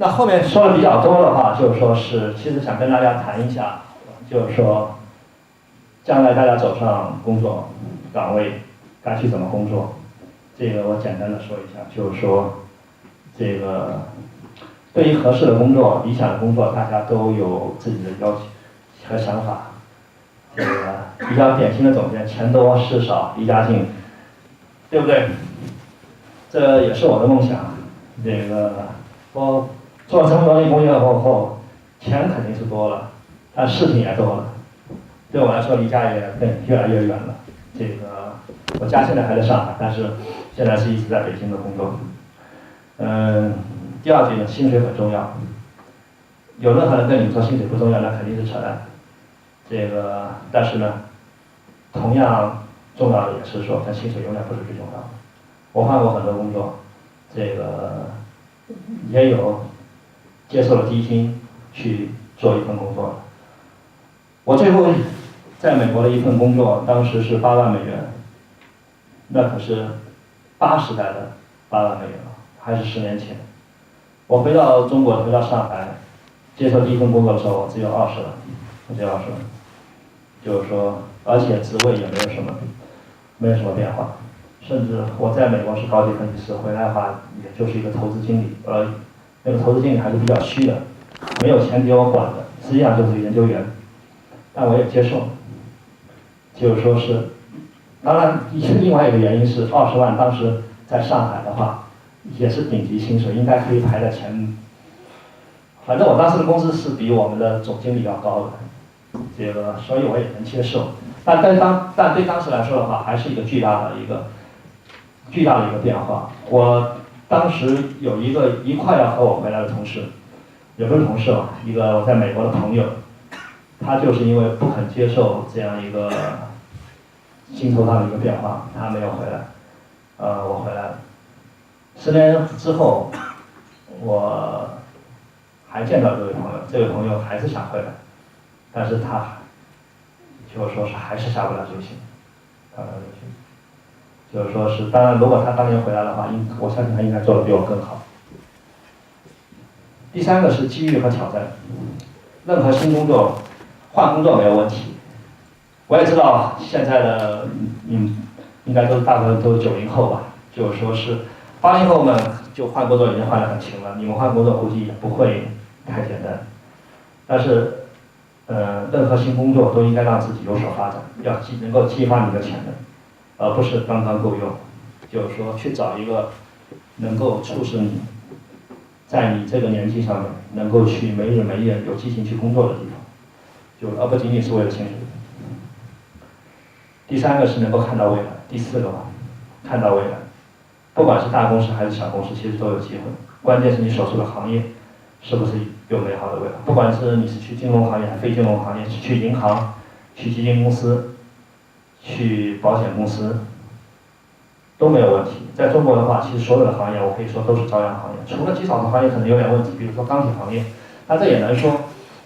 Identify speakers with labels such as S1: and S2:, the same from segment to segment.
S1: 那后面说的比较多的话，就是说是其实想跟大家谈一下，就是说将来大家走上工作岗位该去怎么工作，这个我简单的说一下，就是说这个对于合适的工作、理想的工作，大家都有自己的要求和想法。这个比较典型的总结：钱多事少离家近，对不对？这也是我的梦想。这个我做了这么多年工作后，钱肯定是多了，但事情也多了。对我来说，离家也越来越远了。这个我家现在还在上海，但是现在是一直在北京的工作。第二点呢，薪水很重要。有任何人跟你说薪水不重要，那肯定是扯淡。这个，但是呢，同样重要的也是说，但薪水永远不是最重要的。我换过很多工作，这个也有接受了低薪去做一份工作的。我最后在美国的一份工作，当时是8万美元，那可是80代的8万美元了，还是10年前。我回到中国，回到上海，接受第一份工作的时候，我只有20了，我只有20了。就是说，而且职位也没有什么变化，甚至我在美国是高级分析师，回来的话也就是一个投资经理，那个投资经理还是比较虚的，没有钱给我管的，实际上就是研究员，但我也接受，就是说是，当然另外一个原因是20万，当时在上海的话也是顶级薪水，应该可以排在前，反正我当时的工资是比我们的总经理要高的。这个，所以我也能接受，但对当时来说的话，还是一个巨大的一个变化。我当时有一块要和我回来的同事，也不是同事吧，一个我在美国的朋友，他就是因为不肯接受这样一个薪酬上的一个变化，他没有回来。我回来了。10年之后，我还见到这位朋友，这位朋友还是想回来。但是他就是说是还是下不了决心，就是说是，当然如果他当年回来的话，我相信他应该做得比我更好。第三个是机遇和挑战，任何新工作换工作没有问题。我也知道现在的应该大部分都是90后吧，就是说是80后们就换工作已经换得很勤了，你们换工作估计也不会太简单，但是。任何新工作都应该让自己有所发展，能够激发你的潜能，而不是刚刚够用。就是说，去找一个能够促使你在你这个年纪上面能够去没日没夜有激情去工作的地方，而不仅仅是为了薪水。第三个是能够看到未来，第四个吧，看到未来，不管是大公司还是小公司，其实都有机会，关键是你所处的行业是不是有美好的未来？不管是你是去金融行业还是非金融行业，是去银行、去基金公司、去保险公司，都没有问题。在中国的话，其实所有的行业我可以说都是朝阳行业，除了极少的行业可能有点问题，比如说钢铁行业，但这也能说，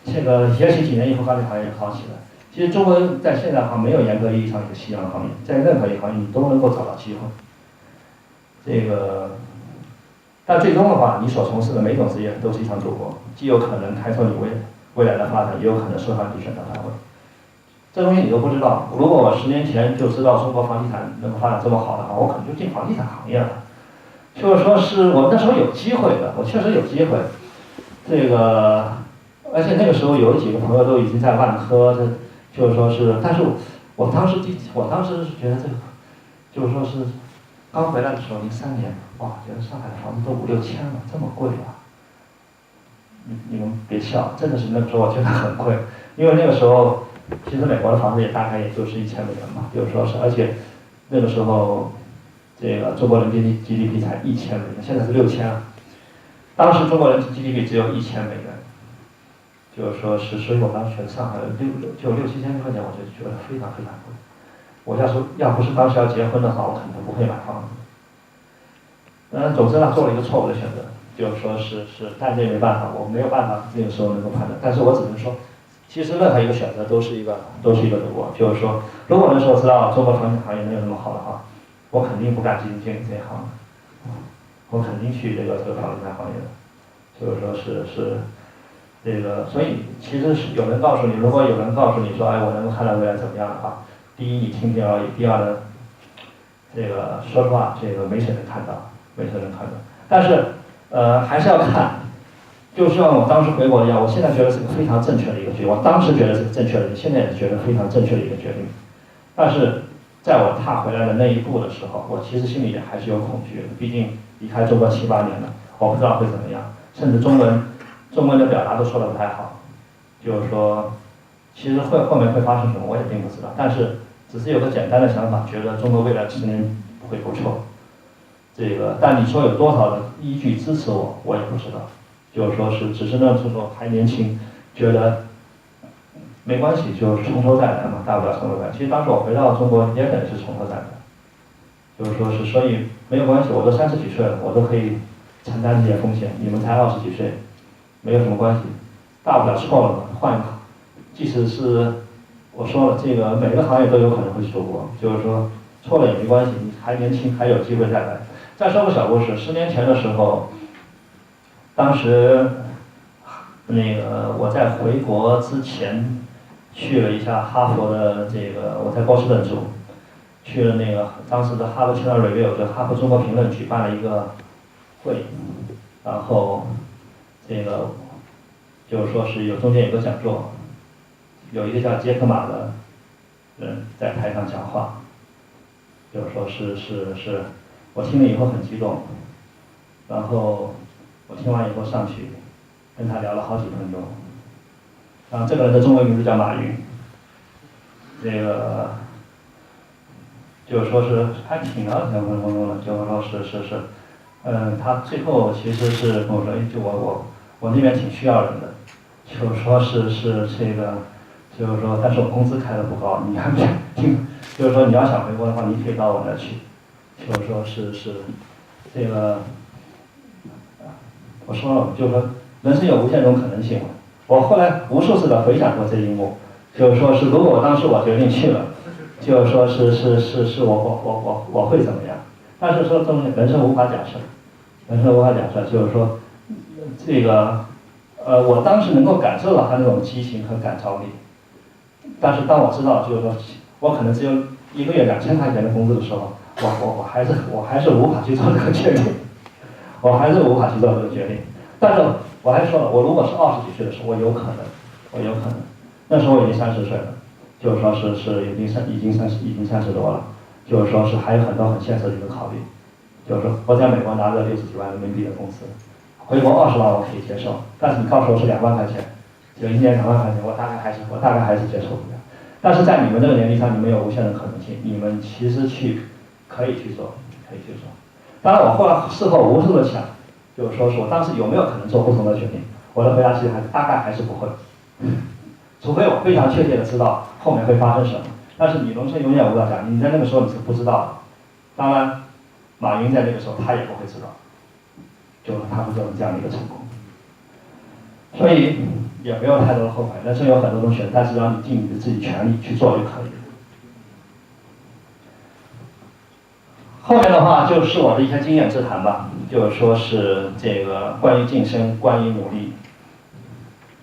S1: 这个也许几年以后钢铁行业好起来。其实中国在现在没有严格意义上一个夕阳行业，在任何一个行业你都能够找到机会。这个。但最终的话，你所从事的每种职业都是一场赌博，既有可能开拓你未来的发展，也有可能受到你选择范围。这东西你都不知道。如果我10年前就知道中国房地产能够发展这么好的话，我可能就进房地产行业了。就是说是我那时候有机会的，我确实有机会。这个，而且那个时候有几个朋友都已经在万科，就是说是，但是我当时是觉得这个，就是说是。刚回来的时候，03年，哇，觉得上海的房子都5、6千了，这么贵啊！你们别笑，真的是那个时候我觉得很贵，因为那个时候其实美国的房子也大概也就是1000美元嘛，就是说是，而且那个时候这个中国人均 GDP 才1000美元，现在是6000啊。当时中国人均 GDP 只有1000美元，就是说是，所以我当时觉得上海就6、7千块钱，我就觉得非常非常贵。我要不是当时要结婚的话，我可能都不会买房子。总之呢，做了一个错误的选择，就是说是，但这也没办法，我没有办法那个时候能够判断。但是我只能说，其实任何一个选择都是一个赌博。就是说，如果那时候知道中国房地产行业没有那么好的话，我肯定不干基金经理这一行，我肯定去这个房地产行业的。就是说是这个，所以其实是有人告诉你，如果有人告诉你说，哎，我能够看到未来怎么样的话，第一你听听而已，第二呢，这个说实话，这个没谁能看到，没谁能看到。但是还是要看，就像我当时回国一样，我现在觉得是个非常正确的一个决定，我当时觉得是个正确的，现在也是觉得非常正确的一个决定。但是在我踏回来的那一步的时候，我其实心里也还是有恐惧的，毕竟离开中国7、8年了，我不知道会怎么样，甚至中文的表达都说得不太好，就是说，其实后面会发生什么我也并不知道，但是只是有个简单的想法，觉得中国未来10年不会不错。这个，但你说有多少的依据支持我，我也不知道。就是说是，只是那时候还年轻，觉得没关系，就从头再来嘛，大不了从头再来。其实当时我回到中国也可能是从头再来，就是说是，所以没有关系，我都30几岁了，我都可以承担这些风险。你们才20几岁，没有什么关系，大不了错了嘛，换一个。即使是我说了，这个每个行业都有可能会出国，就是说错了也没关系，你还年轻，还有机会再来。再说个小故事，10年前的时候，当时那个我在回国之前去了一下哈佛的这个，我在波士顿住，去了那个当时的哈佛 China Review 就哈佛中国评论举办了一个会，然后这个就是说是中间有个讲座，有一个叫杰克马的人在台上讲话，就是说是。我听了以后很激动，然后我听完以后上去跟他聊了好几分钟。然后这个人的中文名字叫马云，这个就是说是还挺了2分钟的，就是说是，他最后其实是跟我说，就我那边挺需要人的，就是说是这个，就是说，但是我工资开的不高，你还不想听？就是说你要想回国的话，你可以到我那儿去。就是说是这个，我说了，就是说人生有无限种可能性嘛。我后来无数次的回想过这一幕，就是说是如果当时我决定去了，就是说是我会怎么样？但是说这种人生无法假设，人生无法假设，就是说这个我当时能够感受到他那种激情和感召力，但是当我知道就是说我可能只有1个月2000块钱的工资的时候。我还是无法去做这个决定，我还是无法去做这个决定。但是我还说了，我如果是20几岁的时候，我有可能，那时候我已经30岁了，就是说是已经30多了，就是说是还有很多很现实的一个考虑，就是说我在美国拿着60几万人民币的工资，回国20万我可以接受，但是你告诉我是2万块钱，就1年2万块钱，我大概还是接受不了。但是在你们这个年龄上，你们有无限的可能性，你们其实可以去做。当然，我后来事后无数的想，就是说是我当时有没有可能做不同的决定？我的回答其实大概还是不会，除非我非常确切的知道后面会发生什么。但是你人生永远无法讲，你在那个时候你是不知道的。当然，马云在那个时候他也不会知道，就是他会做这样的一个成功。所以也没有太多的后悔，人生有很多种选择，但是只要你尽你的自己全力去做就可以了。后面的话就是我的一些经验之谈吧，就是说是这个关于晋升，关于努力。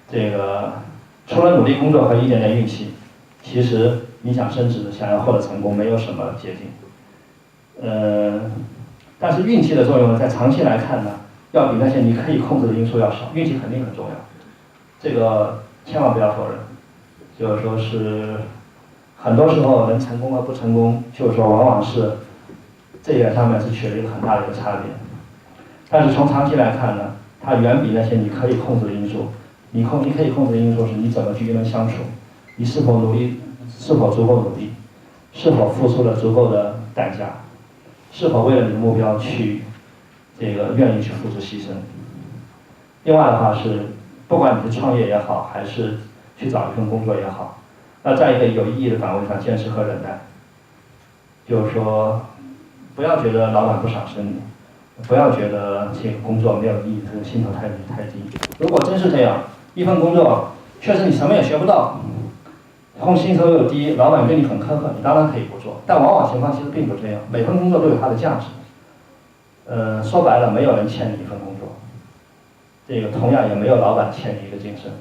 S1: 这个除了努力工作和一点点运气，其实你想升职，想要获得成功，没有什么捷径。但是运气的作用呢，在长期来看呢，要比那些你可以控制的因素要少。运气肯定很重要，这个千万不要否认。就是说是很多时候人成功和不成功，就是说往往是这个上面是取了一个很大的一个差别。但是从长期来看呢，它远比那些你可以控制的因素，你可以控制的因素是你怎么去跟人相处，你是否努力，是否足够努力，是否付出了足够的代价，是否为了你的目标去这个愿意去付出牺牲。另外的话是，不管你是创业也好，还是去找一份工作也好，那在一个有意义的岗位上坚持和忍耐。就是说，不要觉得老板不赏识你，不要觉得这个工作没有意义，这个薪酬太低。如果真是这样，一份工作确实你什么也学不到，然后薪酬又低，老板对你很苛刻，你当然可以不做。但往往情况其实并不这样，每份工作都有它的价值。说白了，没有人欠你一份工作，这个同样也没有老板欠你一个晋升。